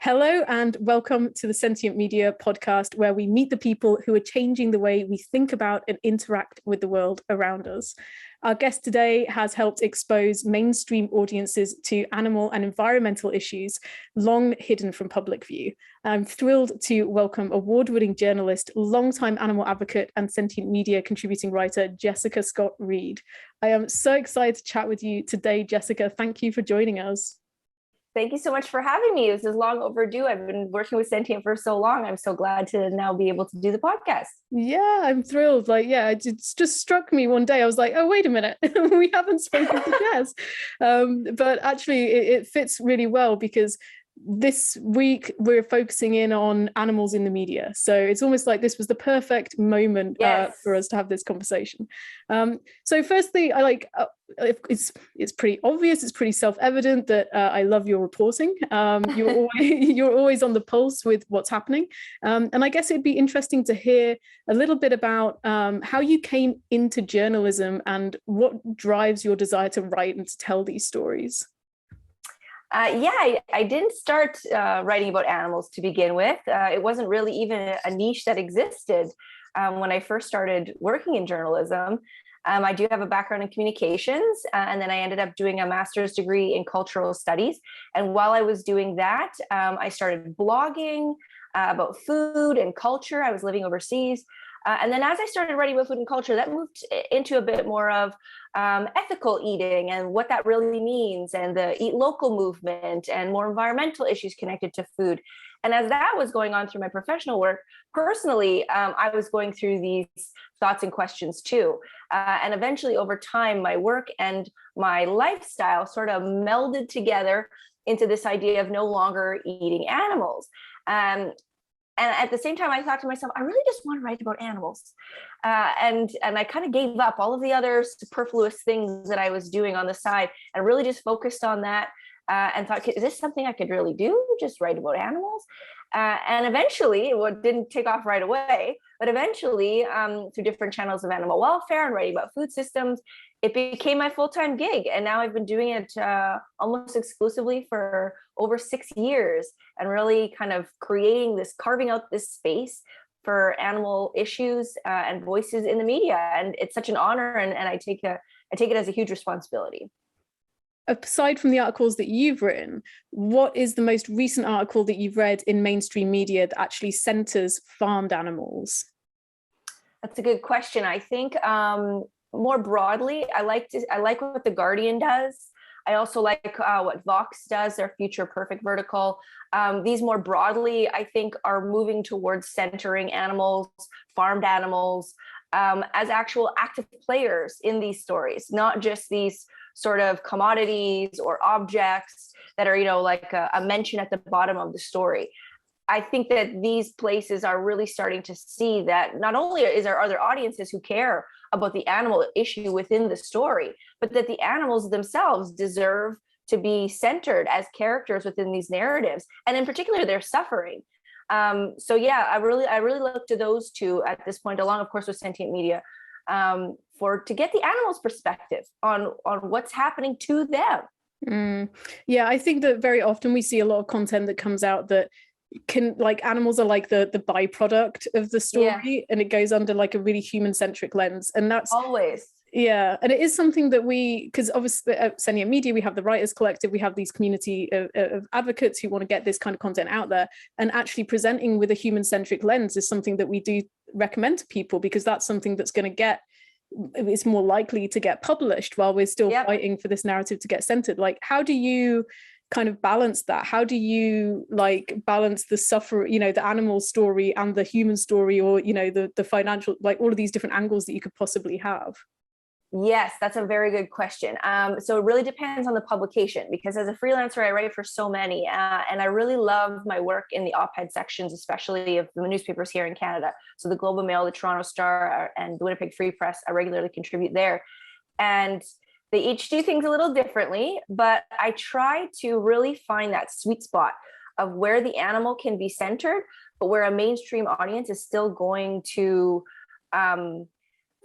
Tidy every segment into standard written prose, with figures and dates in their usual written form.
Hello and welcome to the Sentient Media podcast, where we meet the people who are changing the way we think about and interact with the world around us. Our guest today has helped expose mainstream audiences to animal and environmental issues long hidden from public view. I'm thrilled to welcome award-winning journalist, longtime animal advocate and Sentient Media contributing writer, Jessica Scott-Reid. I am so excited to chat with you today, Jessica. Thank you for joining us. Thank you so much for having me. This is long overdue. I've been working with Sentient for so long. I'm so glad to now be able to do the podcast. Yeah, I'm thrilled. It just struck me one day. I was like, oh, wait a minute. We haven't spoken to Jess. But actually, it fits really well because this week we're focusing in on animals in the media. So it's almost like this was the perfect moment for us to have this conversation. So firstly, it's pretty obvious, it's pretty self-evident that I love your reporting. You're always on the pulse with what's happening. And I guess it'd be interesting to hear a little bit about how you came into journalism and what drives your desire to write and to tell these stories. I didn't start writing about animals to begin with. It wasn't really even a niche that existed when I first started working in journalism. I do have a background in communications, and then I ended up doing a master's degree in cultural studies. And while I was doing that, I started blogging about food and culture. I was living overseas. And then as I started writing about food and culture, that moved into a bit more of ethical eating and what that really means, and the eat local movement and more environmental issues connected to food. And as that was going on through my professional work, personally, I was going through these thoughts and questions too. And eventually over time, my work and my lifestyle sort of melded together into this idea of no longer eating animals. And at the same time, I thought to myself, I really just want to write about animals. And I kind of gave up all of the other superfluous things that I was doing on the side and really just focused on that and thought, is this something I could really do? Just write about animals? And eventually, it didn't take off right away, but eventually through different channels of animal welfare and writing about food systems, it became my full-time gig. And now I've been doing it almost exclusively for over 6 years, and really kind of carving out this space for animal issues and voices in the media. And it's such an honor, and I take it as a huge responsibility. Aside from the articles that you've written, what is the most recent article that you've read in mainstream media that actually centers farmed animals? That's a good question. I think more broadly, I like what The Guardian does. I also like what Vox does, their Future Perfect vertical. These more broadly, I think, are moving towards centering animals, farmed animals, as actual active players in these stories, not just these sort of commodities or objects that are, like a mention at the bottom of the story. I think that these places are really starting to see that not only are there other audiences who care about the animal issue within the story, but that the animals themselves deserve to be centered as characters within these narratives, and in particular their suffering. I really look to those two at this point, along of course with Sentient Media, to get the animals' perspective on what's happening to them. Yeah, I think that very often we see a lot of content that comes out that animals are like the byproduct of the story, and it goes under like a really human-centric lens, and that's always. Yeah, and it is something that because obviously at Sentient Media, we have the Writers Collective, we have these community of advocates who want to get this kind of content out there, and actually presenting with a human-centric lens is something that we do recommend to people, because that's something that's going to it's more likely to get published while we're still fighting for this narrative to get centered. Like, how do you kind of balance that? How do you balance the the animal story and the human story, or the financial, all of these different angles that you could possibly have? Yes, that's a very good question. So it really depends on the publication, because as a freelancer, I write for so many, and I really love my work in the op-ed sections, especially of the newspapers here in Canada. So the Globe and Mail, the Toronto Star, and the Winnipeg Free Press, I regularly contribute there. And they each do things a little differently, but I try to really find that sweet spot of where the animal can be centered, but where a mainstream audience is still going to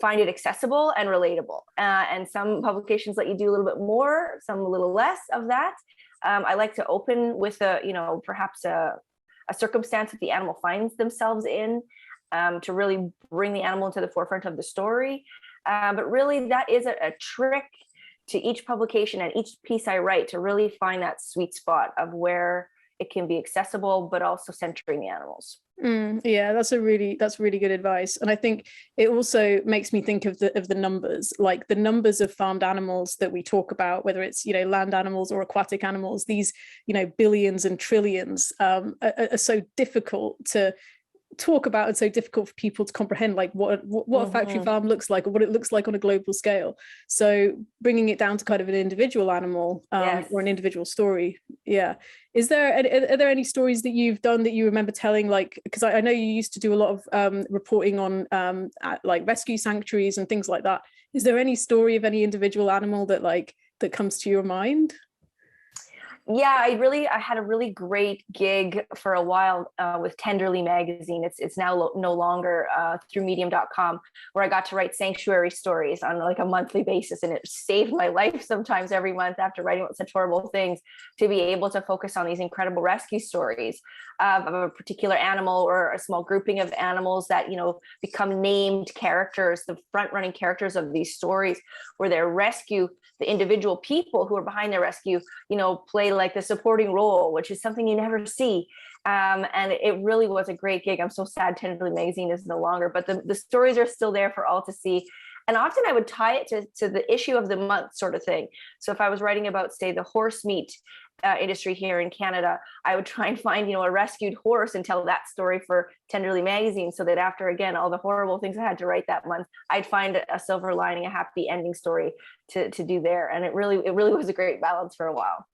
find it accessible and relatable. And some publications let you do a little bit more, some a little less of that. I like to open with perhaps a circumstance that the animal finds themselves in, to really bring the animal to the forefront of the story. But really, that is a trick to each publication and each piece I write, to really find that sweet spot of where it can be accessible, but also centering the animals. Yeah, that's really good advice. And I think it also makes me think of the numbers, like the numbers of farmed animals that we talk about, whether it's, land animals or aquatic animals. These, billions and trillions are so difficult to talk about and so difficult for people to comprehend, like what a factory farm looks like, or what it looks like on a global scale. So bringing it down to kind of an individual animal, Yes. or an individual story. Yeah. Are there any stories that you've done that you remember telling, like, because I know you used to do a lot of reporting on like rescue sanctuaries and things like that. Is there any story of any individual animal that comes to your mind? Yeah, I had a really great gig for a while with Tenderly magazine. It's now no longer through medium.com, where I got to write sanctuary stories on like a monthly basis. And it saved my life sometimes every month, after writing about such horrible things, to be able to focus on these incredible rescue stories of a particular animal or a small grouping of animals that, become named characters, the front running characters of these stories, where their rescue, the individual people who are behind their rescue, play like the supporting role, which is something you never see. And it really was a great gig. I'm so sad Tenderly magazine is no longer, but the stories are still there for all to see. And often I would tie it to the issue of the month sort of thing. So if I was writing about, say, the horse meat industry here in Canada, I would try and find, a rescued horse and tell that story for Tenderly magazine, so that after, again, all the horrible things I had to write that month, I'd find a silver lining, a happy ending story to do there. And it really was a great balance for a while.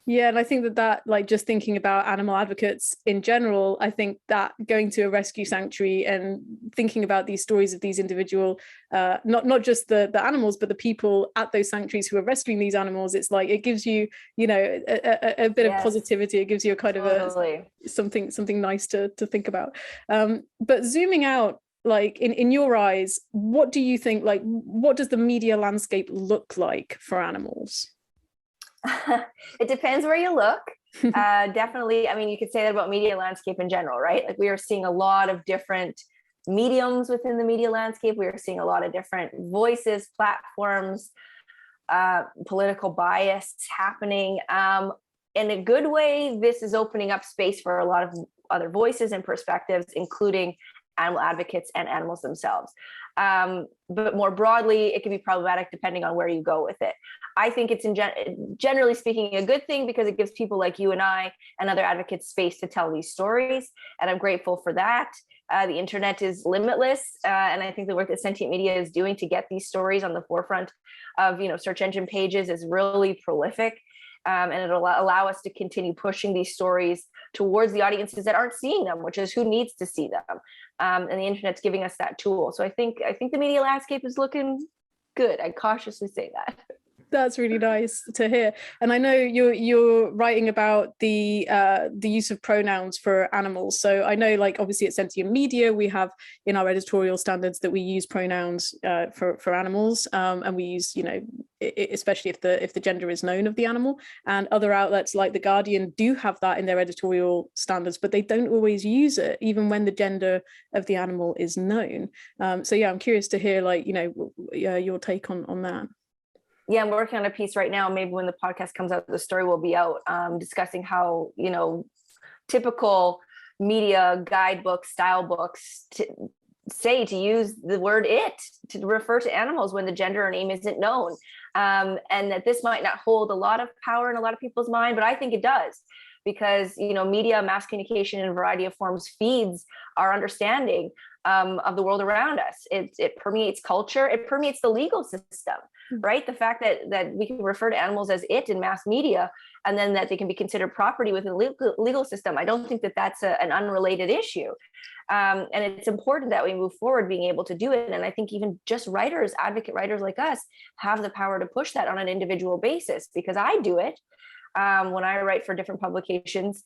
Yeah, and I think that like, just thinking about animal advocates in general, I think that going to a rescue sanctuary and thinking about these stories of these individual, not just the animals, but the people at those sanctuaries who are rescuing these animals, it's like it gives you, a bit of positivity. It gives you a kind of something nice to think about. But zooming out, like in your eyes, what do you think? Like, what does the media landscape look like for animals? It depends where you look. Definitely. I mean, you could say that about media landscape in general, right? Like, we are seeing a lot of different mediums within the media landscape. We are seeing a lot of different voices, platforms, political bias happening. In a good way, this is opening up space for a lot of other voices and perspectives, including animal advocates and animals themselves. But more broadly, it can be problematic depending on where you go with it. I think it's generally speaking a good thing, because it gives people like you and I and other advocates space to tell these stories. And I'm grateful for that. The internet is limitless. And I think the work that Sentient Media is doing to get these stories on the forefront of, search engine pages is really prolific. And it'll allow us to continue pushing these stories towards the audiences that aren't seeing them, which is who needs to see them. And the internet's giving us that tool. So I think the media landscape is looking good. I cautiously say that. That's really nice to hear. And I know you're writing about the use of pronouns for animals. So I know, like, obviously at Sentient Media, we have in our editorial standards that we use pronouns for animals, and we use, especially if the gender is known of the animal. And other outlets like The Guardian do have that in their editorial standards, but they don't always use it, even when the gender of the animal is known. So yeah, I'm curious to hear, like, your take on that. Yeah, I'm working on a piece right now. Maybe when the podcast comes out, the story will be out, discussing how, typical media guidebooks, style books to use the word "it" to refer to animals when the gender or name isn't known. And that this might not hold a lot of power in a lot of people's mind, but I think it does, because, media, mass communication in a variety of forms feeds our understanding of the world around us. It permeates culture. It permeates the legal system, right? The fact that we can refer to animals as "it" in mass media, and then that they can be considered property within the legal system. I don't think that that's an unrelated issue. And it's important that we move forward being able to do it. And I think even just writers, advocate writers like us, have the power to push that on an individual basis, because I do it. When I write for different publications,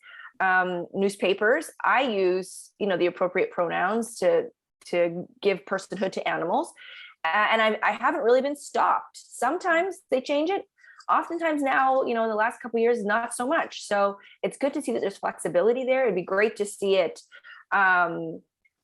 newspapers, I use, the appropriate pronouns to give personhood to animals. And I haven't really been stopped. Sometimes they change it. Oftentimes now, in the last couple of years, not so much. So it's good to see that there's flexibility there. It'd be great to see it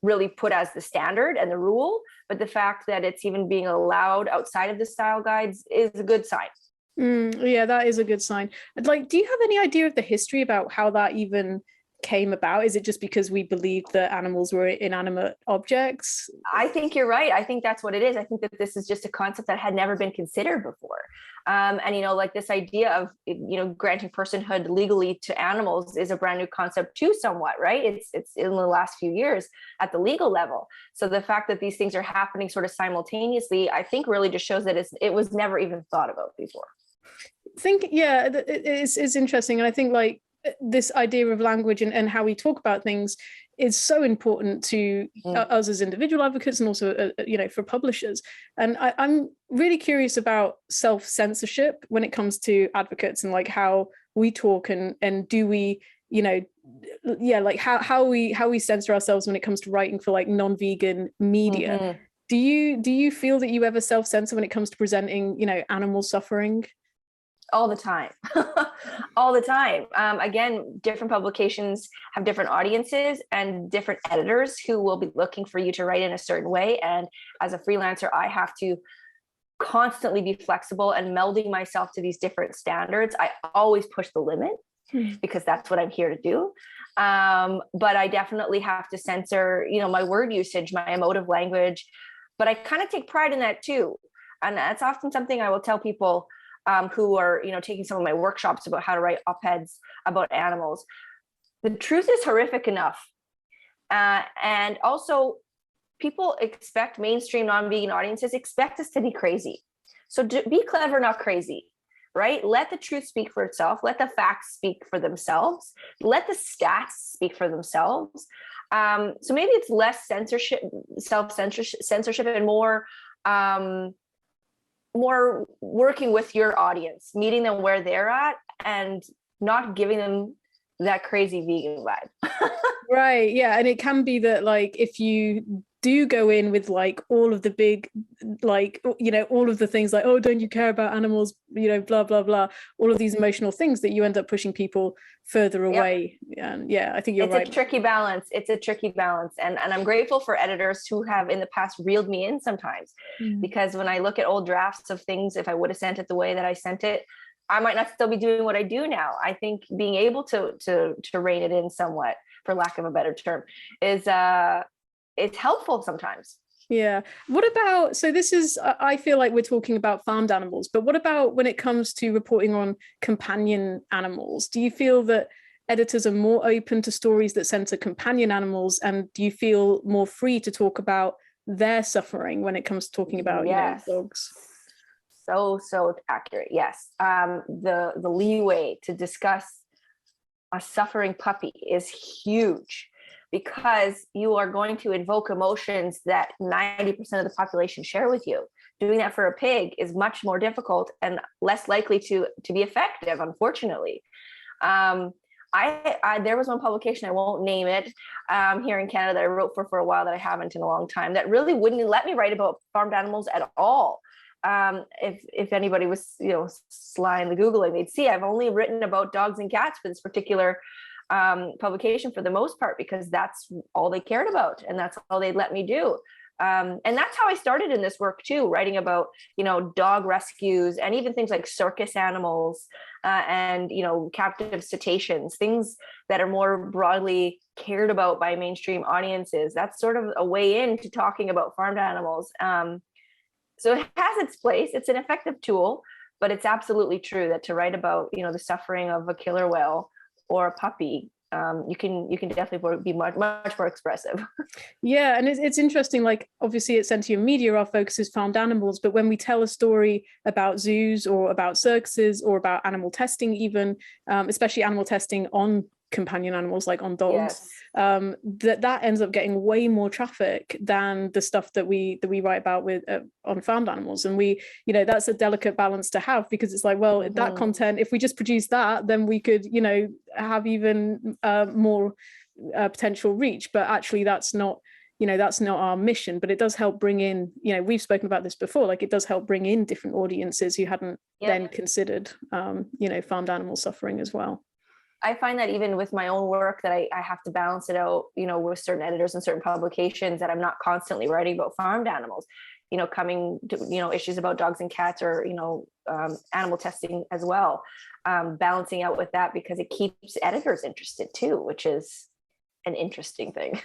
really put as the standard and the rule, but the fact that it's even being allowed outside of the style guides is a good sign. Yeah, that is a good sign. Like, do you have any idea of the history about how that even came about? Is it just because we believed that animals were inanimate objects? I think you're right. I think that's what it is. I think that this is just a concept that had never been considered before. And, like this idea of, granting personhood legally to animals is a brand new concept too, somewhat, right? It's in the last few years at the legal level. So the fact that these things are happening sort of simultaneously, I think really just shows that it was never even thought about before. It's interesting. And I think like this idea of language and how we talk about things is so important to us as individual advocates and also, for publishers. And I'm really curious about self-censorship when it comes to advocates and like how we talk and do we, like how we censor ourselves when it comes to writing for like non-vegan media. Do you feel that you ever self-censor when it comes to presenting, animal suffering? All the time. All the time. Again, different publications have different audiences and different editors who will be looking for you to write in a certain way. And as a freelancer, I have to constantly be flexible and melding myself to these different standards. I always push the limit because that's what I'm here to do. But I definitely have to censor, my word usage, my emotive language, but I kind of take pride in that too. And that's often something I will tell people who are, taking some of my workshops about how to write op-eds about animals. The truth is horrific enough. And also people expect mainstream non-vegan audiences expect us to be crazy. So be clever, not crazy, right? Let the truth speak for itself. Let the facts speak for themselves. Let the stats speak for themselves. So maybe it's less self-censorship and more working with your audience, meeting them where they're at and not giving them that crazy vegan vibe. Right. Yeah. And it can be that like, if you do go in with like all of the big, like, all of the things like, oh, don't you care about animals, blah, blah, blah, all of these emotional things that you end up pushing people further away. Yep. And yeah, I think you're right. It's a tricky balance. And I'm grateful for editors who have in the past reeled me in sometimes, because when I look at old drafts of things, if I would have sent it the way that I sent it, I might not still be doing what I do now. I think being able to rein it in somewhat, for lack of a better term, is it's helpful sometimes. Yeah. What about, so this is, I feel like we're talking about farmed animals, but what about when it comes to reporting on companion animals? Do you feel that editors are more open to stories that censor companion animals? And do you feel more free to talk about their suffering when it comes to talking about dogs? So accurate. Yes. The leeway to discuss a suffering puppy is huge, because you are going to invoke emotions that 90% of the population share with you. Doing that for a pig is much more difficult and less likely to be effective, unfortunately. There was one publication, I won't name it, here in Canada that I wrote for a while that I haven't in a long time, that really wouldn't let me write about farmed animals at all. If anybody was, sly in the Googling, they'd see I've only written about dogs and cats for this particular publication for the most part, because that's all they cared about and that's all they'd let me do. And that's how I started in this work too, writing about, dog rescues and even things like circus animals and, captive cetaceans, things that are more broadly cared about by mainstream audiences. That's sort of a way into talking about farmed animals. So it has its place. It's an effective tool, but it's absolutely true that to write about, the suffering of a killer whale or a puppy, you can definitely be much more expressive. Yeah, and it's interesting. Like, obviously, at Sentient Media, our focus is farmed animals, but when we tell a story about zoos or about circuses or about animal testing, even especially animal testing on companion animals like on dogs, that ends up getting way more traffic than the stuff that we write about with on farmed animals. And we, that's a delicate balance to have, because it's like, well, that content, if we just produce that, then we could, have even more potential reach. But actually, that's not that's not our mission, but it does help bring in, we've spoken about this before, like it does help bring in different audiences who hadn't then considered, farmed animal suffering as well. I find that even with my own work that I have to balance it out, with certain editors and certain publications, that I'm not constantly writing about farmed animals, coming to, issues about dogs and cats, or, animal testing as well, balancing out with that, because it keeps editors interested too, which is an interesting thing.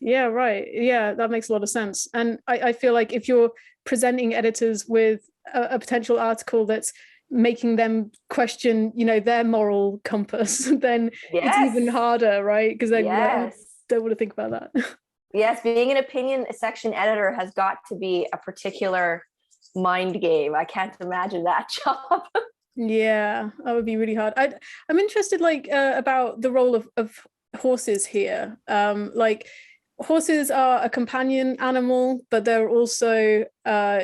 Yeah, right. Yeah, that makes a lot of sense. And I feel like if you're presenting editors with a potential article that's making them question, their moral compass, then it's even harder, right? Because they don't want to think about that. Yes, being an opinion section editor has got to be a particular mind game. I can't imagine that job. Yeah, that would be really hard. I'm interested, about the role of horses here. Horses are a companion animal, but they're also,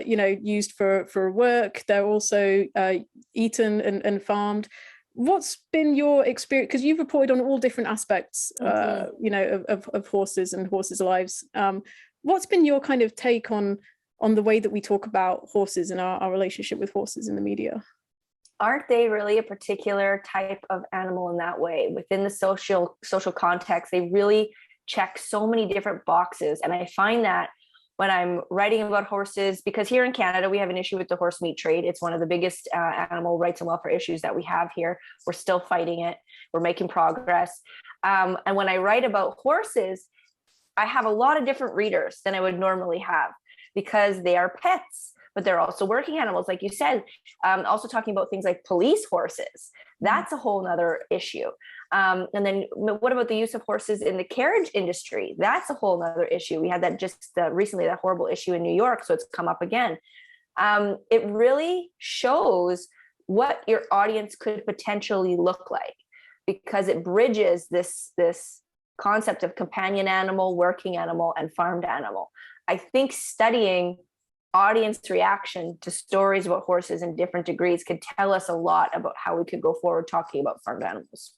used for work. They're also eaten and farmed. What's been your experience? Because you've reported on all different aspects, of horses and horses' lives. What's been your kind of take on the way that we talk about horses and our relationship with horses in the media? Aren't they really a particular type of animal in that way? Within the social context, they really check so many different boxes. And I find that when I'm writing about horses, because here in Canada, we have an issue with the horse meat trade. It's one of the biggest animal rights and welfare issues that we have here. We're still fighting it. We're making progress. And when I write about horses, I have a lot of different readers than I would normally have, because they are pets, but they're also working animals, like you said. Also talking about things like police horses. That's a whole nother issue. And then what about the use of horses in the carriage industry? That's a whole nother issue. We had that just recently, that horrible issue in New York. So it's come up again. It really shows what your audience could potentially look like, because it bridges this concept of companion animal, working animal, and farmed animal. I think studying audience reaction to stories about horses in different degrees could tell us a lot about how we could go forward talking about farmed animals.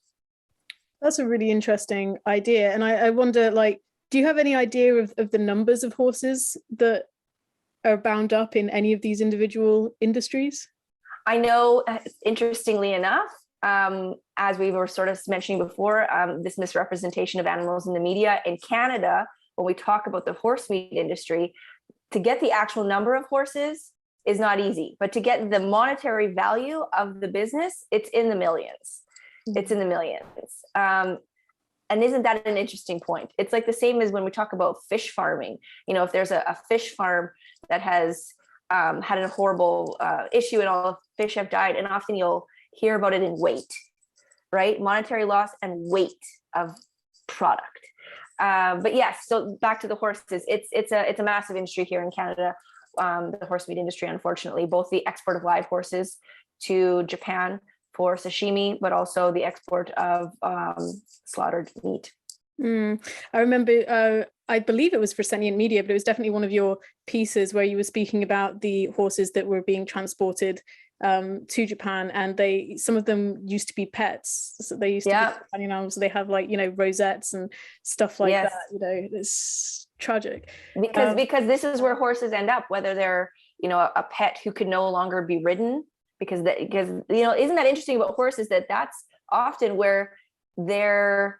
That's a really interesting idea. And I wonder, do you have any idea of the numbers of horses that are bound up in any of these individual industries? I know, interestingly enough, as we were sort of mentioning before, this misrepresentation of animals in the media in Canada, when we talk about the horse meat industry, to get the actual number of horses is not easy, but to get the monetary value of the business, it's in the millions. It's in the millions. And isn't that an interesting point? It's like the same as when we talk about fish farming. If there's a fish farm that has had a horrible issue and all the fish have died, and often you'll hear about it in weight, right? Monetary loss and weight of product. But yes, so back to the horses, it's a massive industry here in Canada, the horse meat industry, unfortunately, both the export of live horses to Japan for sashimi, but also the export of slaughtered meat. I remember, I believe it was for Sentient Media, but it was definitely one of your pieces where you were speaking about the horses that were being transported to Japan, and some of them used to be pets. So they used to be companion animals. They have rosettes and stuff like that. It's tragic. Because this is where horses end up, whether they're a pet who could no longer be ridden. Because isn't that interesting about horses, that's often where their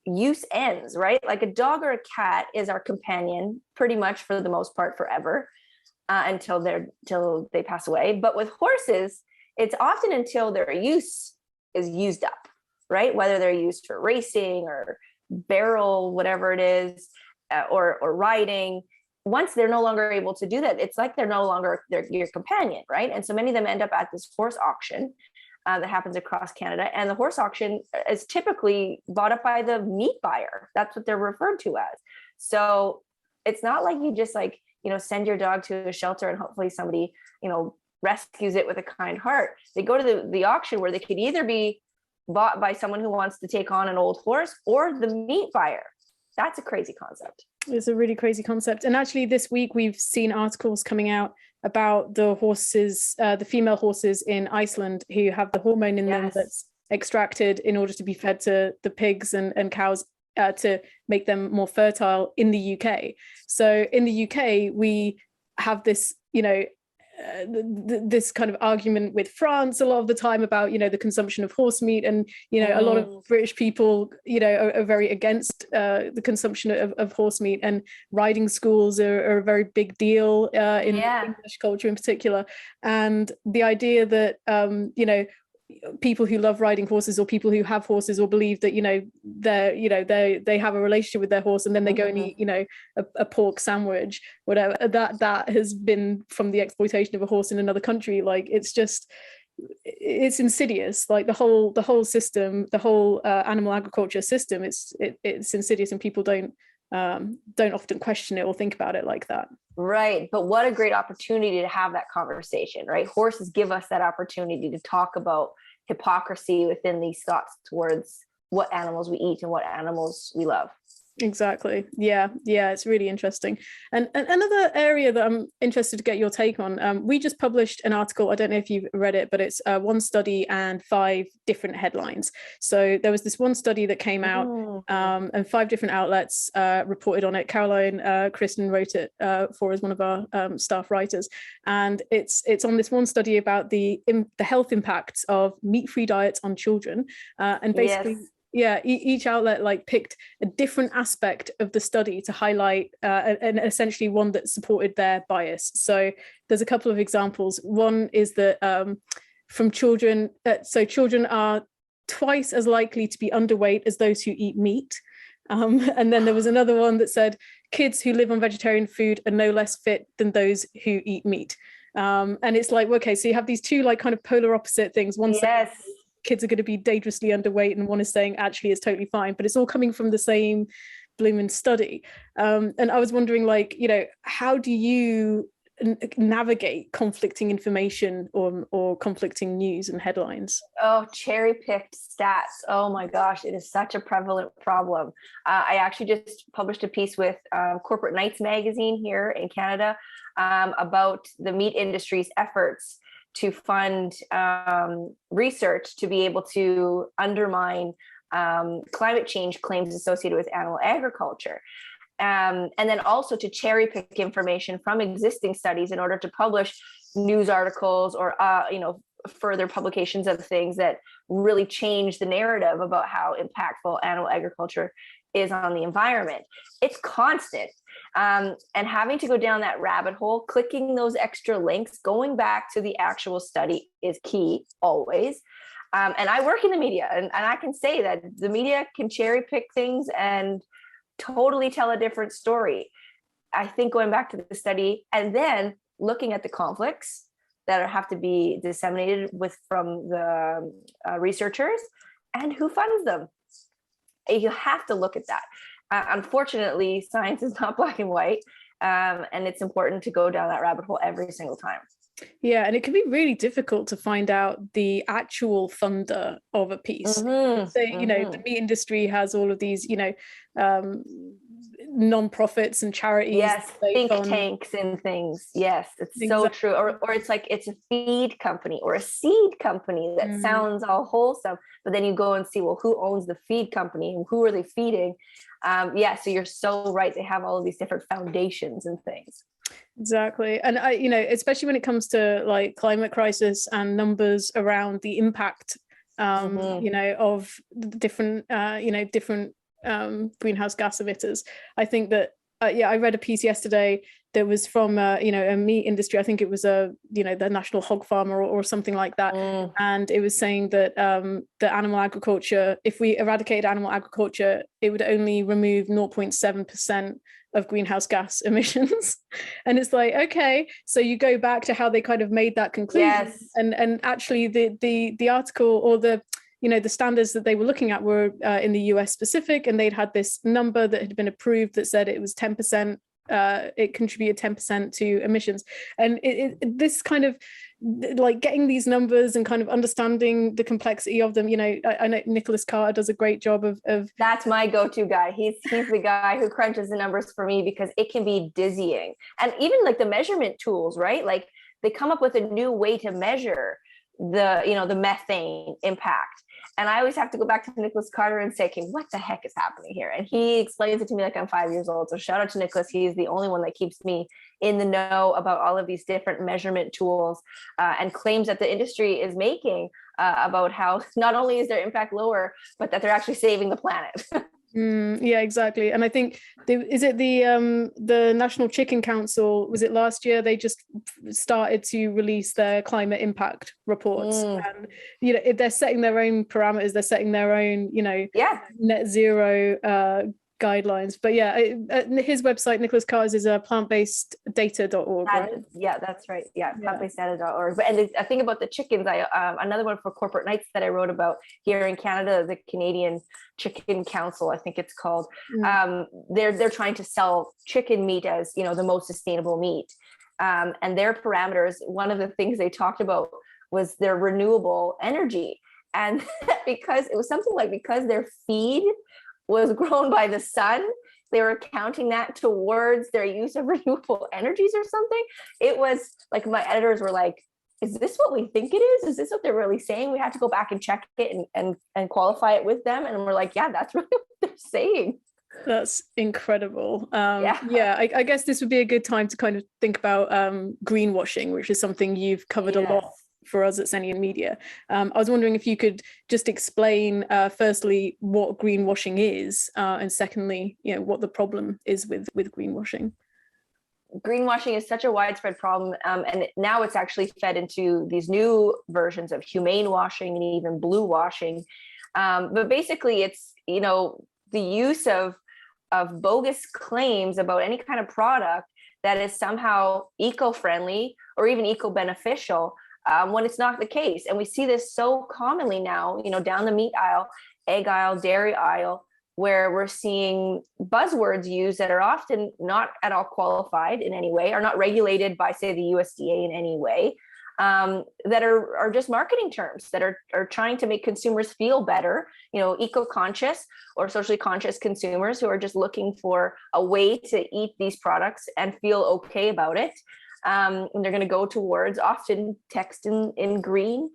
use ends, right? Like a dog or a cat is our companion pretty much for the most part forever, until they pass away. But with horses, it's often until their use is used up, right? Whether they're used for racing or barrel, whatever it is, or riding. Once they're no longer able to do that, it's like they're no longer your companion, right? And so many of them end up at this horse auction that happens across Canada. And the horse auction is typically bought up by the meat buyer. That's what they're referred to as. So it's not like you just send your dog to a shelter and hopefully somebody, rescues it with a kind heart. They go to the auction where they could either be bought by someone who wants to take on an old horse or the meat buyer. That's a crazy concept. It's a really crazy concept. And actually this week we've seen articles coming out about the horses, the female horses in Iceland who have the hormone in them that's extracted in order to be fed to the pigs and cows to make them more fertile in the UK. So in the UK, we have this, this kind of argument with France a lot of the time about, the consumption of horse meat, and, a lot of British people, are very against the consumption of horse meat, and riding schools are a very big deal in English culture in particular. And the idea that, people who love riding horses, or people who have horses, or believe that they have a relationship with their horse, and then they go and eat a pork sandwich, whatever, that has been from the exploitation of a horse in another country. Like, it's insidious. Like the whole system, the whole animal agriculture system, it's insidious, and people don't often question it or think about it like that. Right. But what a great opportunity to have that conversation, right? Horses give us that opportunity to talk about hypocrisy within these thoughts towards what animals we eat and what animals we love. Exactly. Yeah, it's really interesting. And another area that I'm interested to get your take on, we just published an article, I don't know if you've read it, but it's one study and 5 different headlines. So there was this one study that came out, and 5 different outlets reported on it. Caroline Kristen wrote it for us, one of our staff writers, and it's on this one study about the health impacts of meat-free diets on children, and basically each outlet picked a different aspect of the study to highlight, and essentially one that supported their bias. So there's a couple of examples. One is that from children, so children are twice as likely to be underweight as those who eat meat. And then there was another one that said kids who live on vegetarian food are no less fit than those who eat meat. And it's like, okay, so you have these two kind of polar opposite things. One saying kids are going to be dangerously underweight, and one is saying actually it's totally fine, but it's all coming from the same blooming study. And I was wondering, how do you navigate conflicting information or conflicting news and headlines? Oh, cherry-picked stats. Oh my gosh, it is such a prevalent problem. I actually just published a piece with Corporate Knights magazine here in Canada about the meat industry's efforts to fund research to be able to undermine climate change claims associated with animal agriculture. And then also to cherry pick information from existing studies in order to publish news articles or further publications of things that really change the narrative about how impactful animal agriculture is on the environment. It's constant. And having to go down that rabbit hole, clicking those extra links, going back to the actual study is key always. And I work in the media, and I can say that the media can cherry pick things and totally tell a different story. I think going back to the study and then looking at the conflicts that have to be disseminated from the researchers and who funds them. You have to look at that. Unfortunately, science is not black and white, and it's important to go down that rabbit hole every single time. Yeah, and it can be really difficult to find out the actual funder of a piece. So, the meat industry has all of these, non-profits and charities. Yes, think tanks and things. Yes, it's so true. Or it's like it's a feed company or a seed company that sounds all wholesome, but then you go and see, well, who owns the feed company and who are they feeding? So you're so right. They have all of these different foundations and things. Exactly. And I, especially when it comes to climate crisis and numbers around the impact, of different, greenhouse gas emitters. I think that, I read a piece yesterday that was from, a meat industry. I think it was the national hog farmer or something like that. And it was saying that the animal agriculture, if we eradicated animal agriculture, it would only remove 0.7% of greenhouse gas emissions. And it's like, okay, so you go back to how they kind of made that conclusion. And actually the article or the standards that they were looking at were in the US specific, and they'd had this number that had been approved that said it was 10%, it contributed 10% to emissions. And this kind of getting these numbers and kind of understanding the complexity of them, I know Nicholas Carter does a great job of that's my go-to guy. He's the guy who crunches the numbers for me, because it can be dizzying. And even the measurement tools, right? They come up with a new way to measure the methane impact. And I always have to go back to Nicholas Carter and say, okay, what the heck is happening here? And he explains it to me like I'm 5 years old. So shout out to Nicholas. He's the only one that keeps me in the know about all of these different measurement tools and claims that the industry is making about how not only is their impact lower, but that they're actually saving the planet. Yeah, exactly. And I think the National Chicken Council, was it last year, they just started to release their climate impact reports. And they're setting their own parameters, they're setting their own net zero guidelines. But his website, Nicholas Carter's, is plantbaseddata.org, right? Yeah, that's right. Plantbaseddata.org. And the thing about the chickens, another one for Corporate Nights that I wrote about here in Canada, the Canadian Chicken Council, I think it's called. They're trying to sell chicken meat as the most sustainable meat, and their parameters. One of the things they talked about was their renewable energy, and because it was something like because their feed was grown by the sun, they were counting that towards their use of renewable energies or something. It was like my editors were like, is this what we think it is? Is this what they're really saying? We had to go back and check it and qualify it with them. And we're like, yeah, that's really what they're saying. That's incredible. I guess this would be a good time to kind of think about greenwashing, which is something you've covered a lot for us at Sentient Media. I was wondering if you could just explain, firstly, what greenwashing is, and secondly, what the problem is with greenwashing. Greenwashing is such a widespread problem, and now it's actually fed into these new versions of humane washing and even blue washing. But basically, it's the use of bogus claims about any kind of product that is somehow eco-friendly or even eco-beneficial, when it's not the case. And we see this so commonly now, down the meat aisle, egg aisle, dairy aisle, where we're seeing buzzwords used that are often not at all qualified in any way, are not regulated by, say, the USDA in any way, that are just marketing terms that are trying to make consumers feel better, eco-conscious or socially conscious consumers who are just looking for a way to eat these products and feel okay about it. And they're going to go towards often text in green,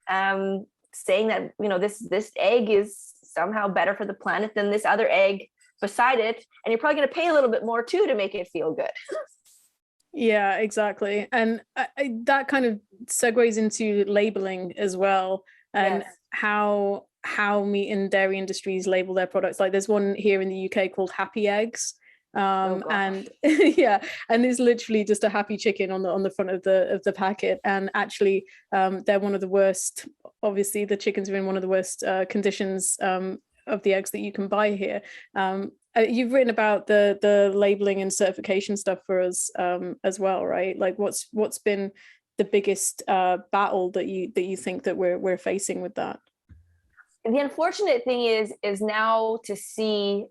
saying that this egg is somehow better for the planet than this other egg beside it, and you're probably going to pay a little bit more too to make it feel good. Yeah, exactly. And that kind of segues into labeling as well, and how meat and dairy industries label their products. Like there's one here in the UK called Happy Eggs. And and it's literally just a happy chicken on the front of the packet, and actually they're one of the worst. Obviously the chickens are in one of the worst conditions of the eggs that you can buy here. You've written about the labeling and certification stuff for us as well, right? Like what's been the biggest battle that you think that we're facing with that? The unfortunate thing is now to see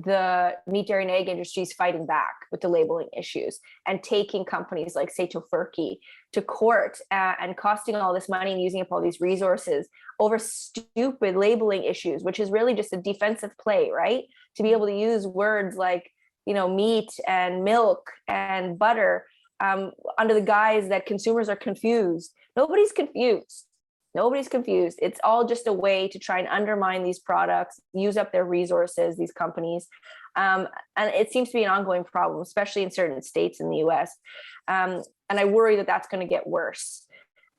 the meat, dairy, and egg industries fighting back with the labeling issues and taking companies like, say, Tofurky to court and costing all this money and using up all these resources over stupid labeling issues, which is really just a defensive play, right? To be able to use words like, meat and milk and butter under the guise that consumers are confused. Nobody's confused. It's all just a way to try and undermine these products, use up their resources, these companies. And it seems to be an ongoing problem, especially in certain states in the US. And I worry that that's going to get worse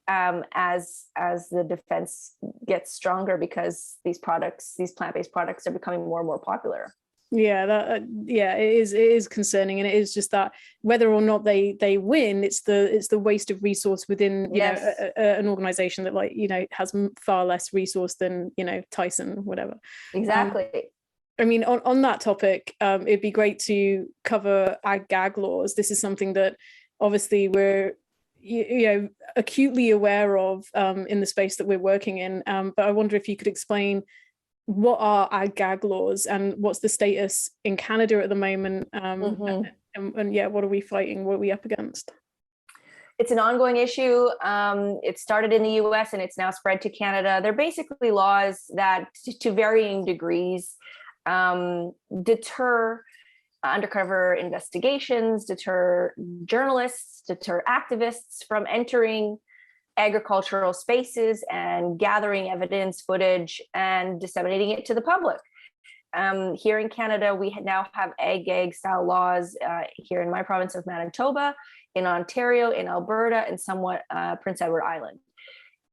as the defense gets stronger, because these plant-based products are becoming more and more popular. Yeah, it is concerning, and it is just that whether or not they win, it's the waste of resource within an organization that has far less resource than Tyson, whatever. Exactly. I mean, on that topic, it'd be great to cover ag-gag laws. This is something that obviously we're acutely aware of in the space that we're working in. But I wonder if you could explain what are ag-gag laws and what's the status in Canada at the moment, and what are we fighting? What are we up against? It's an ongoing issue. It started in the US and it's now spread to Canada. They're basically laws that, to varying degrees, deter undercover investigations, deter journalists, deter activists from entering agricultural spaces and gathering evidence, footage, and disseminating it to the public. Here in Canada, we now have ag-gag style laws here in my province of Manitoba, in Ontario, in Alberta, and somewhat Prince Edward Island.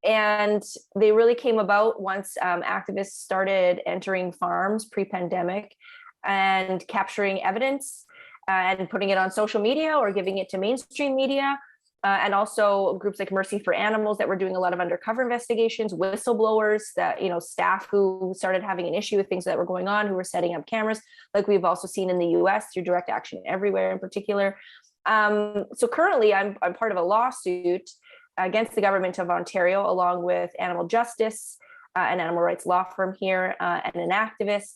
And they really came about once activists started entering farms pre-pandemic and capturing evidence and putting it on social media or giving it to mainstream media. And also groups like Mercy for Animals that were doing a lot of undercover investigations, whistleblowers, that, you know, staff who started having an issue with things that were going on, who were setting up cameras, like we've also seen in the US through Direct Action Everywhere in particular. So currently I'm part of a lawsuit against the government of Ontario, along with Animal Justice, an animal rights law firm here, and an activist,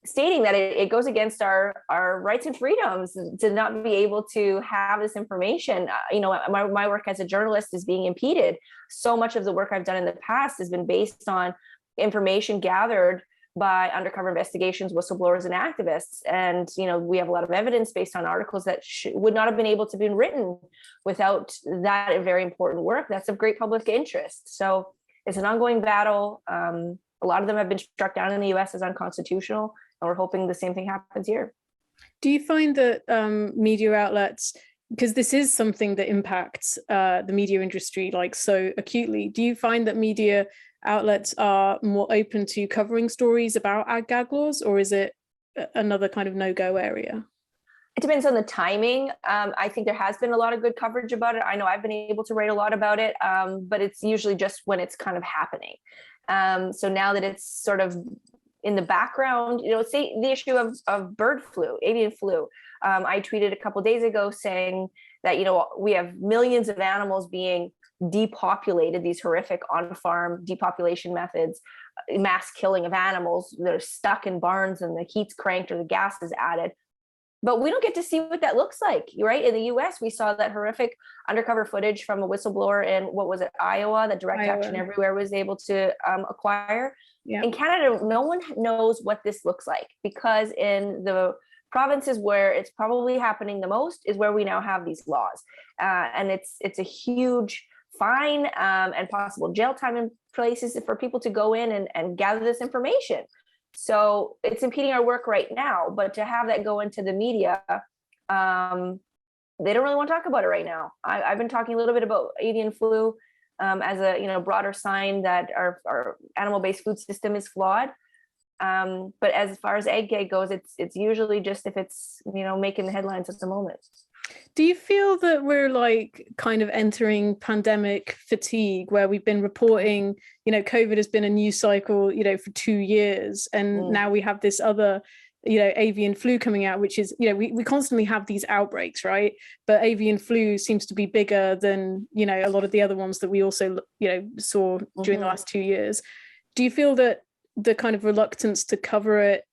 stating that it goes against our rights and freedoms to not be able to have this information. You know, my work as a journalist is being impeded. So much of the work I've done in the past has been based on information gathered by undercover investigations, whistleblowers, and activists. And, you know, we have a lot of evidence based on articles that would not have been able to be written without that very important work that's of great public interest. So it's an ongoing battle. A lot of them have been struck down in the US as unconstitutional, and we're hoping the same thing happens here. Do you find that media outlets, because this is something that impacts the media industry like so acutely, do you find that media outlets are more open to covering stories about ag-gag laws, or is it another kind of no-go area? It depends on the timing. I think there has been a lot of good coverage about it. I know I've been able to write a lot about it, but it's usually just when it's kind of happening. So now that it's sort of in the background, you know, say the issue of bird flu, avian flu. I tweeted a couple of days ago saying that, you know, we have millions of animals being depopulated, these horrific on-farm depopulation methods, mass killing of animals that are stuck in barns and the heat's cranked or the gas is added. But we don't get to see what that looks like, right? In the US, we saw that horrific undercover footage from a whistleblower in, what was it, Iowa, that Direct Action Everywhere was able to acquire. Yeah. In Canada, no one knows what this looks like, because in the provinces where it's probably happening the most is where we now have these laws. And it's a huge fine and possible jail time in places for people to go in and gather this information. So it's impeding our work right now, but to have that go into the media, they don't really want to talk about it right now. I've been talking a little bit about avian flu as a, you know, broader sign that our animal-based food system is flawed. But as far as ag-gag goes, it's usually just if it's, you know, making the headlines at the moment. Do you feel that we're like kind of entering pandemic fatigue, where we've been reporting, you know, COVID has been a news cycle, you know, for 2 years, and now we have this other, you know, avian flu coming out, which is, you know, we constantly have these outbreaks, right? But avian flu seems to be bigger than, you know, a lot of the other ones that we also, you know, saw during the last 2 years. Do you feel that the kind of reluctance to cover it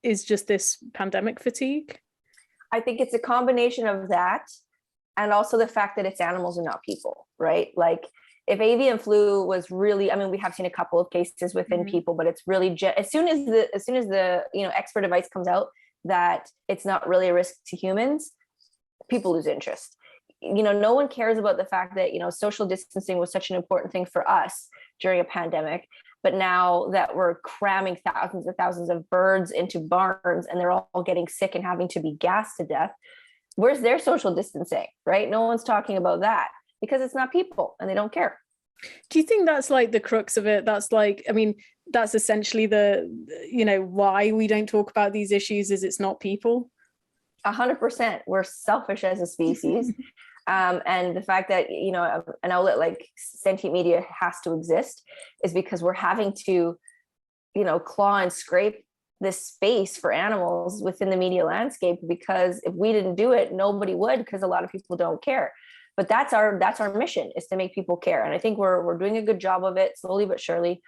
is just this pandemic fatigue? I think it's a combination of that, and also the fact that it's animals and not people, right? Like if avian flu was really, I mean, we have seen a couple of cases within people, but it's really as soon as the you know, expert advice comes out that it's not really a risk to humans, people lose interest. You know, no one cares about the fact that, you know, social distancing was such an important thing for us during a pandemic. But now that we're cramming thousands and thousands of birds into barns and they're all getting sick and having to be gassed to death, where's their social distancing, right? No one's talking about that because it's not people and they don't care. Do you think that's like the crux of it? That's like, I mean, that's essentially the, you know, why we don't talk about these issues is it's not people? 100%. We're selfish as a species. And the fact that, you know, an outlet like Sentient Media has to exist is because we're having to, you know, claw and scrape this space for animals within the media landscape, because if we didn't do it, nobody would, because a lot of people don't care. But that's our mission, is to make people care. And I think we're doing a good job of it, slowly but surely,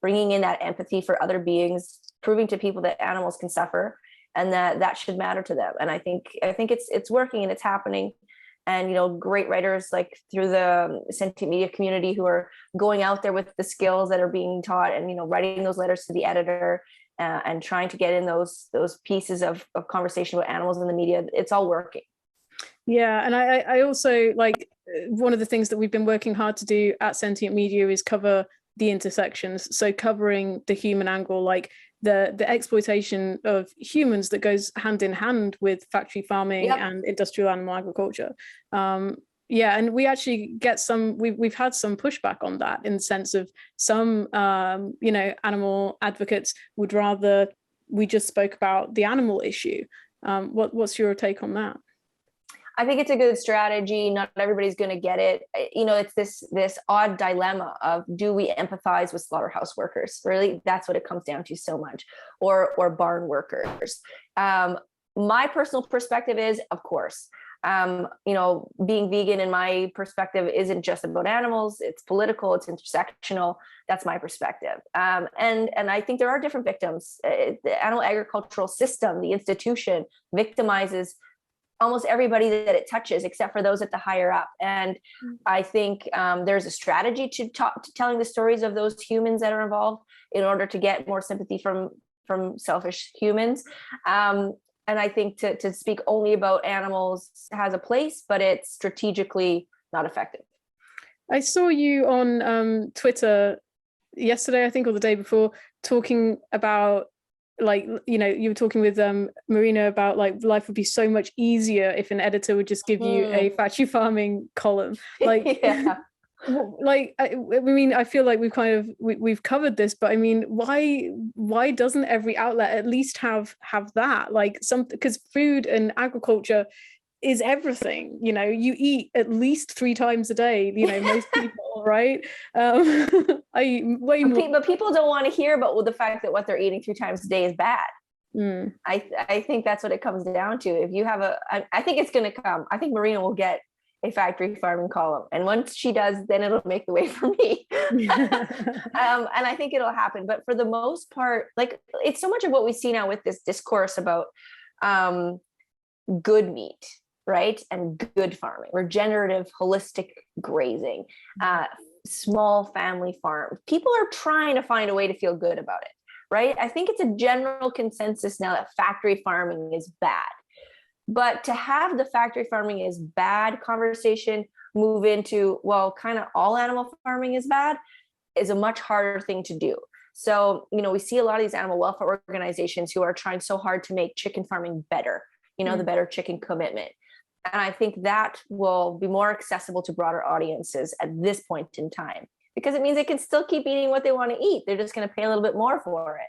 bringing in that empathy for other beings, proving to people that animals can suffer and that should matter to them. And I think it's working and it's happening. And, you know, great writers like through the Sentient Media community who are going out there with the skills that are being taught and, you know, writing those letters to the editor and trying to get in those pieces of conversation with animals in the media. It's all working. Yeah. And I also, like, one of the things that we've been working hard to do at Sentient Media is cover the intersections. So covering the human angle, like the exploitation of humans that goes hand in hand with factory farming and industrial animal agriculture. Yeah, and we actually get we've had some pushback on that, in the sense of some, you know, animal advocates would rather we just spoke about the animal issue. What's your take on that? I think it's a good strategy. Not everybody's going to get it. You know, it's this odd dilemma of, do we empathize with slaughterhouse workers? Really, that's what it comes down to so much, or barn workers. My personal perspective is, of course, you know, being vegan in my perspective isn't just about animals. It's political, it's intersectional. That's my perspective. And I think there are different victims. The animal agricultural system, the institution, victimizes almost everybody that it touches, except for those at the higher up. And I think there's a strategy to telling the stories of those humans that are involved in order to get more sympathy from selfish humans. And I think to speak only about animals has a place, but it's strategically not effective. I saw you on Twitter yesterday, I think, or the day before, talking about, like, you know, you were talking with Marina about, like, life would be so much easier if an editor would just give you a factory farming column. Like, like, I mean, I feel like we've covered this, but I mean, why doesn't every outlet at least have that, like, because food and agriculture is everything, you know, you eat at least 3 times a day, you know, most people, right? I eat way more. But people don't want to hear about the fact that what they're eating 3 times a day is bad. I think that's what it comes down to. If you have I think it's going to come. I think Marina will get a factory farming column, and once she does, then it'll make the way for me. And I think it'll happen. But for the most part, like, it's so much of what we see now with this discourse about good meat, right, and good farming, regenerative, holistic grazing, small family farms. People are trying to find a way to feel good about it, right? I think it's a general consensus now that factory farming is bad. But to have the factory farming is bad conversation move into, well, kind of all animal farming is bad, is a much harder thing to do. So, you know, we see a lot of these animal welfare organizations who are trying so hard to make chicken farming better, you know, the Better Chicken Commitment. And I think that will be more accessible to broader audiences at this point in time, because it means they can still keep eating what they want to eat. They're just going to pay a little bit more for it.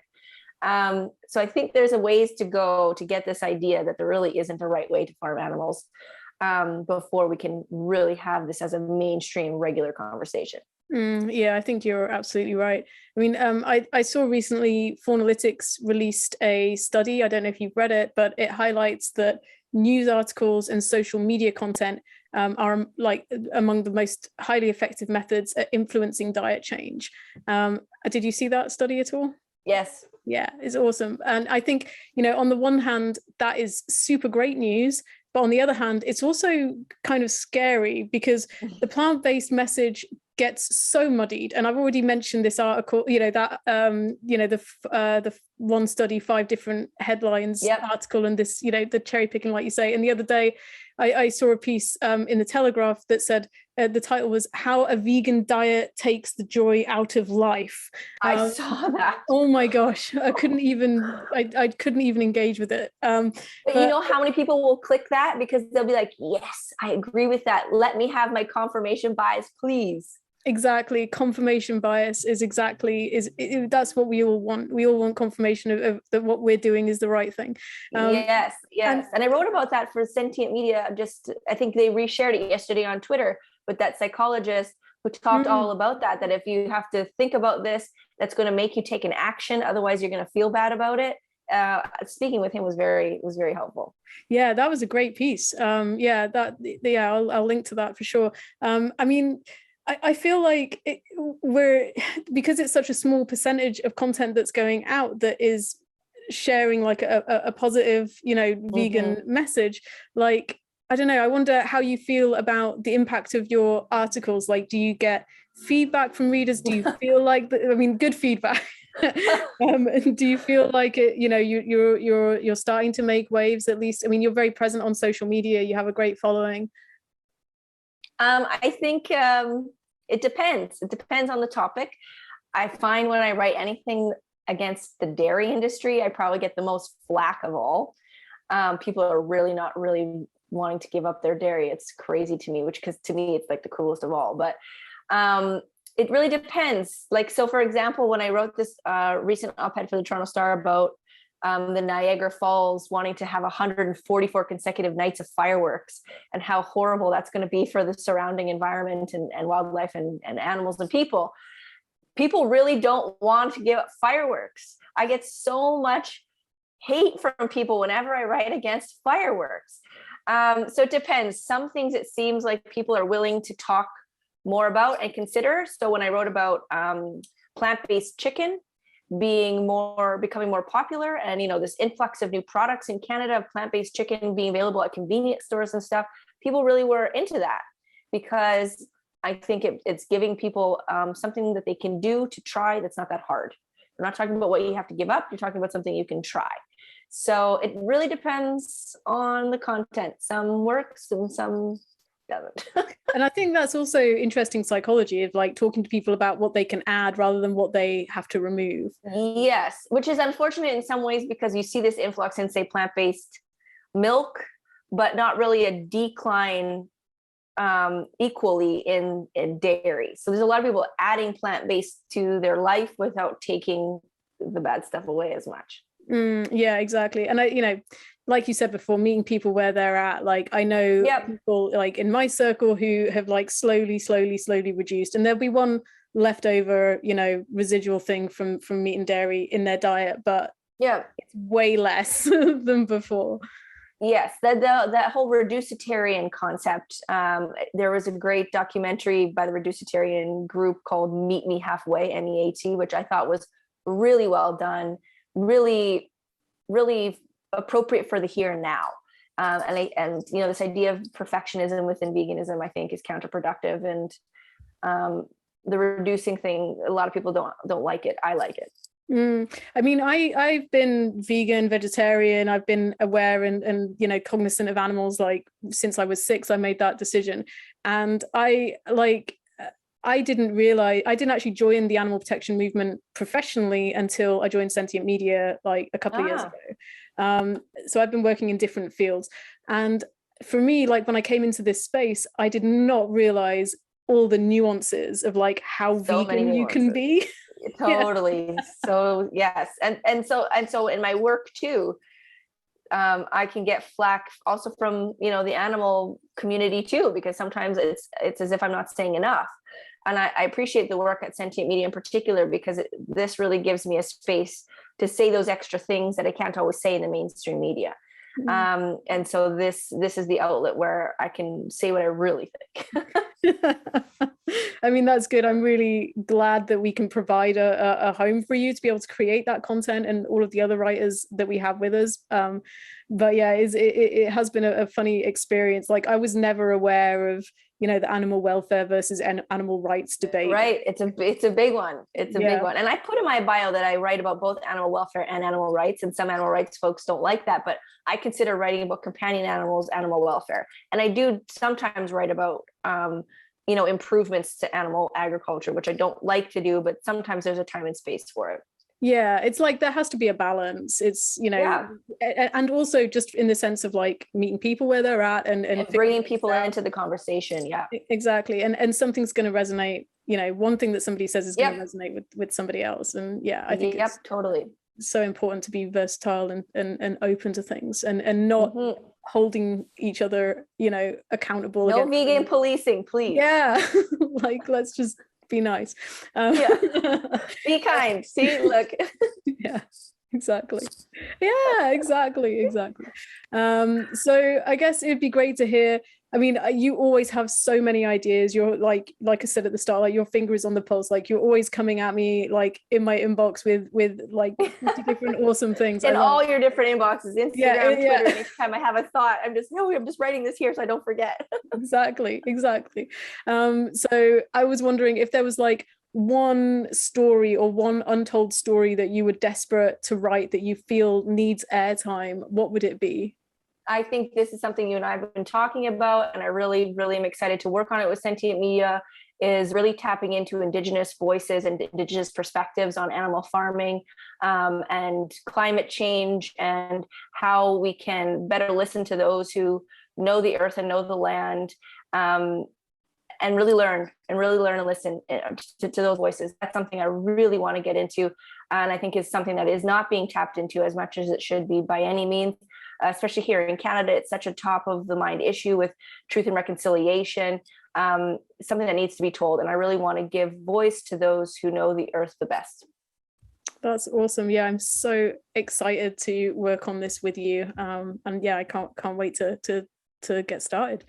So I think there's a ways to go to get this idea that there really isn't a right way to farm animals before we can really have this as a mainstream regular conversation. Yeah, I think you're absolutely right. I mean, I saw recently Faunalytics released a study. I don't know if you've read it, but it highlights that news articles and social media content are, like, among the most highly effective methods at influencing diet change. Did you see that study at all? Yes. Yeah, it's awesome. And I think, you know, on the one hand, that is super great news, but on the other hand, it's also kind of scary, because the plant-based message gets so muddied. And I've already mentioned this article, you know, that you know, the one study, 5 different headlines article, and this, you know, the cherry picking, like you say. And the other day I saw a piece in the Telegraph that said the title was "How a Vegan Diet Takes the Joy Out of Life." I saw that. Oh my gosh, I couldn't even engage with it. But you know how many people will click that because they'll be like, yes, I agree with that. Let me have my confirmation bias, please. Exactly. Confirmation bias is that's what we all want. We all want confirmation of that what we're doing is the right thing. Yes. And I wrote about that for Sentient Media. I think they reshared it yesterday on Twitter with that psychologist who talked all about that if you have to think about this, that's going to make you take an action. Otherwise, you're going to feel bad about it. Speaking with him was very helpful. Yeah, that was a great piece. I'll link to that for sure. I mean, I feel like because it's such a small percentage of content that's going out that is sharing, like, a positive, you know, vegan message. Like, I don't know, I wonder how you feel about the impact of your articles. Like, do you get feedback from readers? Do you feel like good feedback? Do you feel like it, you know, you're starting to make waves, at least? I mean, you're very present on social media, you have a great following. I think it depends. It depends on the topic. I find when I write anything against the dairy industry, I probably get the most flack of all. People are really not really wanting to give up their dairy. It's crazy to me, because to me, it's like the coolest of all. But it really depends. Like, so for example, when I wrote this recent op-ed for the Toronto Star about the Niagara Falls wanting to have 144 consecutive nights of fireworks, and how horrible that's going to be for the surrounding environment and wildlife and animals and people. People really don't want to give up fireworks. I get so much hate from people whenever I write against fireworks. So it depends. Some things it seems like people are willing to talk more about and consider. So when I wrote about plant-based chicken becoming more popular, and this influx of new products in Canada of plant-based chicken being available at convenience stores and stuff, people really were into that, because I think it's giving people something that they can do to try that's not that hard. We're not talking about what you have to give up. You're talking about something you can try. So it really depends on the content. Some works and some doesn't. And I think that's also interesting psychology of like talking to people about what they can add rather than what they have to remove. Yes, which is unfortunate in some ways, because you see this influx in, say, plant-based milk, but not really a decline equally in dairy. So there's a lot of people adding plant-based to their life without taking the bad stuff away as much. Yeah, exactly. And I, like you said before, meeting people where they're at, like I know people like in my circle who have like slowly reduced, and there'll be one leftover, residual thing from meat and dairy in their diet, but it's way less than before. Yes, that whole reducitarian concept. There was a great documentary by the reducitarian group called Meet Me Halfway, MEAT, which I thought was really well done, really, really appropriate for the here and now. And this idea of perfectionism within veganism, I think, is counterproductive. And the reducing thing, a lot of people don't like it. I like it. I mean, I've been vegan, vegetarian. I've been aware and cognizant of animals like since I was 6. I made that decision, and I didn't actually join the animal protection movement professionally until I joined Sentient Media like a couple of years ago. So I've been working in different fields, and for me, like when I came into this space, I did not realize all the nuances of like how vegan you can be. Totally. So yes, and so in my work too, I can get flack also from the animal community too, because sometimes it's as if I'm not saying enough. And I appreciate the work at Sentient Media in particular, because this really gives me a space to say those extra things that I can't always say in the mainstream media. And so this is the outlet where I can say what I really think. I mean, that's good. I'm really glad that we can provide a home for you to be able to create that content, and all of the other writers that we have with us. But yeah, it has been a funny experience. Like I was never aware of the animal welfare versus animal rights debate. Right. It's a big one. It's a big one. And I put in my bio that I write about both animal welfare and animal rights, and some animal rights folks don't like that, but I consider writing about companion animals animal welfare. And I do sometimes write about improvements to animal agriculture, which I don't like to do, but sometimes there's a time and space for it. Yeah, it's like there has to be a balance. It's and also just in the sense of like meeting people where they're at and bringing people into the conversation. Yeah, exactly. And something's going to resonate. One thing that somebody says is going to resonate with somebody else. And yeah, I think it's totally so important to be versatile and open to things and not holding each other accountable. No vegan policing, please. Yeah, like let's just be nice. Be kind. See, look. Yeah, exactly. Yeah, exactly. So I guess it'd be great to hear. I mean, you always have so many ideas. You're like I said at the start, like your finger is on the pulse. Like you're always coming at me like in my inbox with like 50 different awesome things. In all your different inboxes, Instagram, Twitter. Anytime I have a thought, I'm just writing this here so I don't forget. Exactly. So I was wondering if there was like one story or one untold story that you were desperate to write that you feel needs airtime, what would it be? I think this is something you and I have been talking about, and I really, really am excited to work on it with Sentient Media, is really tapping into Indigenous voices and Indigenous perspectives on animal farming, and climate change, and how we can better listen to those who know the earth and know the land, and really learn and listen to those voices. That's something I really want to get into. And I think is something that is not being tapped into as much as it should be by any means, especially here in Canada. It's such a top of the mind issue with truth and reconciliation, something that needs to be told. And I really want to give voice to those who know the earth the best. That's awesome. Yeah, I'm so excited to work on this with you. And yeah, I can't wait to get started.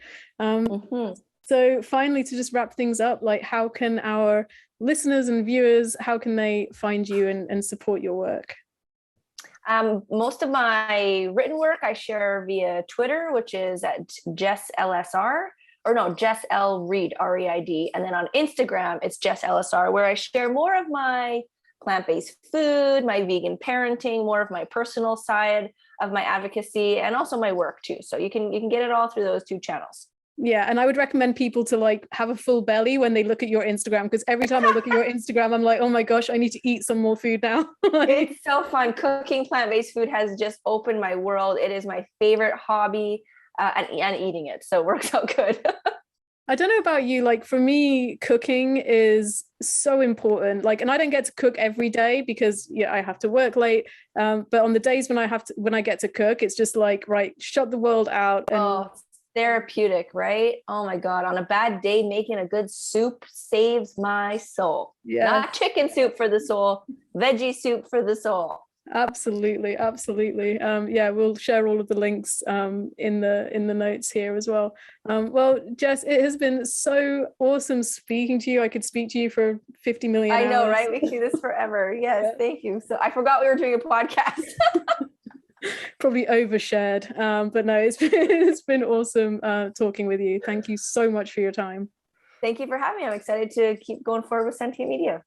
So finally, to just wrap things up, like, how can our listeners and viewers, how can they find you and support your work? Most of my written work I share via Twitter, which is at Jess L Reid, R-E-I-D. And then on Instagram, it's Jess LSR, where I share more of my plant-based food, my vegan parenting, more of my personal side of my advocacy, and also my work too. So you can get it all through those two channels. Yeah, and I would recommend people to like have a full belly when they look at your Instagram, because every time I look at your Instagram, I'm like, oh my gosh, I need to eat some more food now. It's so fun. Cooking plant-based food has just opened my world. It is my favorite hobby, and eating it. So it works out good. I don't know about you, like for me, cooking is so important. Like, and I don't get to cook every day because I have to work late. But on the days when I get to cook, it's just like, right, shut the world out. And therapeutic, right? Oh my God. On a bad day, making a good soup saves my soul. Yeah. Not chicken soup for the soul, veggie soup for the soul. Absolutely. Yeah, we'll share all of the links in the notes here as well. Well, Jess, it has been so awesome speaking to you. I could speak to you for 50 million hours. I know, right? We can do this forever. Yes, yeah. Thank you. So I forgot we were doing a podcast. Probably overshared, but no, it's been awesome talking with you. Thank you so much for your time. Thank you for having me. I'm excited to keep going forward with Sentient Media.